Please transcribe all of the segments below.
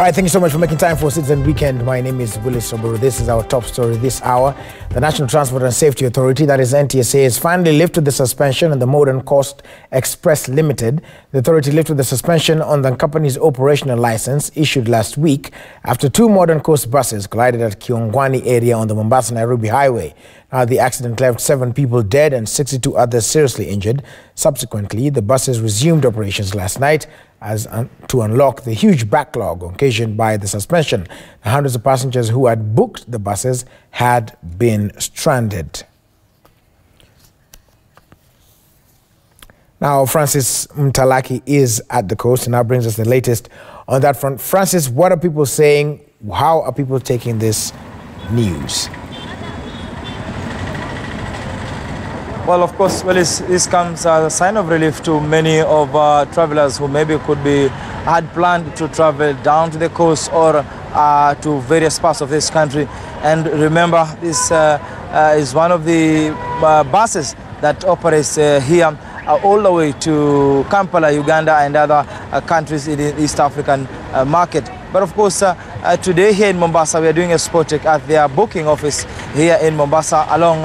All right, thank you so much for making time for Citizen Weekend. My name is Willis Oburu. This is our top story this hour. The National Transport and Safety Authority, that is NTSA, has finally lifted the suspension on the Modern Coast Express Limited. The authority lifted the suspension on the company's operational license issued last week after two Modern Coast buses collided at Kiongwani area on the Mombasa-Nairobi highway. Now, the accident left 7 people dead and 62 others seriously injured. Subsequently, the buses resumed operations last night to unlock the huge backlog occasioned by the suspension. Hundreds of passengers who had booked the buses had been stranded. Now, Francis Mtalaki is at the coast and now brings us the latest on that front. Francis, what are people saying? How are people taking this news? Well, of course, this comes as a sign of relief to many of travelers who maybe had planned to travel down to the coast or to various parts of this country. And remember, this is one of the buses that operates here all the way to Kampala, Uganda, and other countries in the East African market. But of course, today here in Mombasa, we are doing a spot check at their booking office here in Mombasa along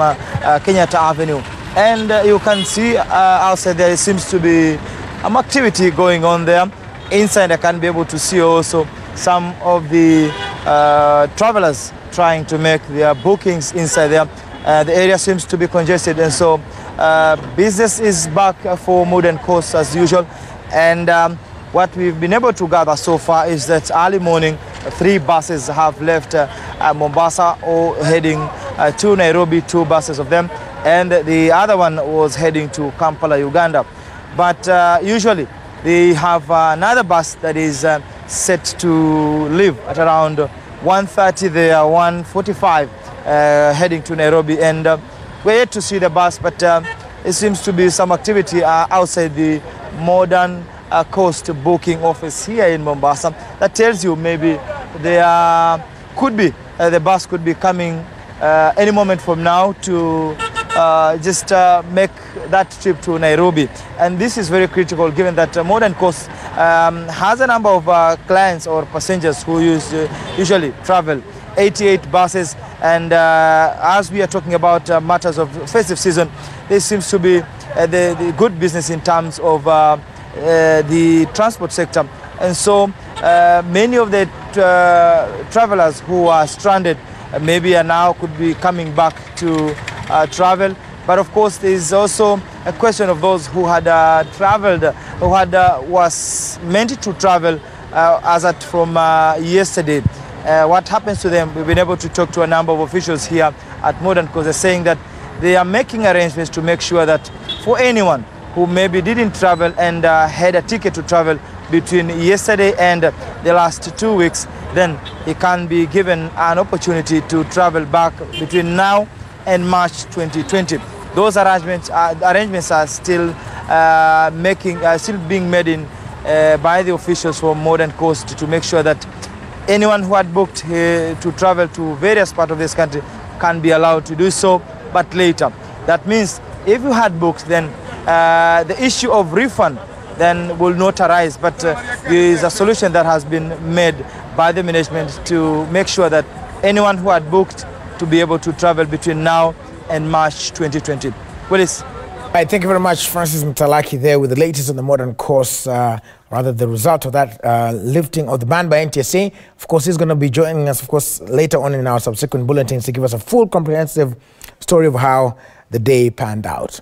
Kenyatta Avenue. And you can see outside there seems to be activity going on there. Inside I can be able to see also some of the travelers trying to make their bookings inside there. The area seems to be congested, and so business is back for Modern Coast as usual. And what we've been able to gather so far is that early morning 3 buses have left Mombasa or heading to Nairobi, 2 buses of them. And the other one was heading to Kampala, Uganda. But usually they have another bus that is set to leave at around 1:30 there, 1:45 heading to Nairobi. And we're yet to see the bus, but it seems to be some activity outside the Modern Coast booking office here in Mombasa. That tells you maybe there could be, the bus could be coming any moment from now to just make that trip to Nairobi. And this is very critical given that Modern Coast has a number of clients or passengers who usually travel, 88 buses. And as we are talking about matters of festive season, there seems to be the good business in terms of the transport sector. And so many of the travelers who are stranded maybe now could be coming back to travel. But of course, there is also a question of those who had traveled, who had was meant to travel as at from yesterday. What happens to them? We've been able to talk to a number of officials here at Modern Coast. They're saying that they are making arrangements to make sure that for anyone who maybe didn't travel and had a ticket to travel between yesterday and the last 2 weeks, then he can be given an opportunity to travel back between now and March 2020. Those arrangements are still being made in by the officials from Modern Coast to make sure that anyone who had booked to travel to various parts of this country can be allowed to do so, but later. That means if you had booked, then the issue of refund then will not arise, but there is a solution that has been made by the management to make sure that anyone who had booked to be able to travel between now and March 2020. Willis. All right, thank you very much, Francis Mtalaki, there with the latest on the Modern Coast, rather the result of that lifting of the ban by NTSA. Of course, he's going to be joining us, of course, later on in our subsequent bulletins to give us a full comprehensive story of how the day panned out.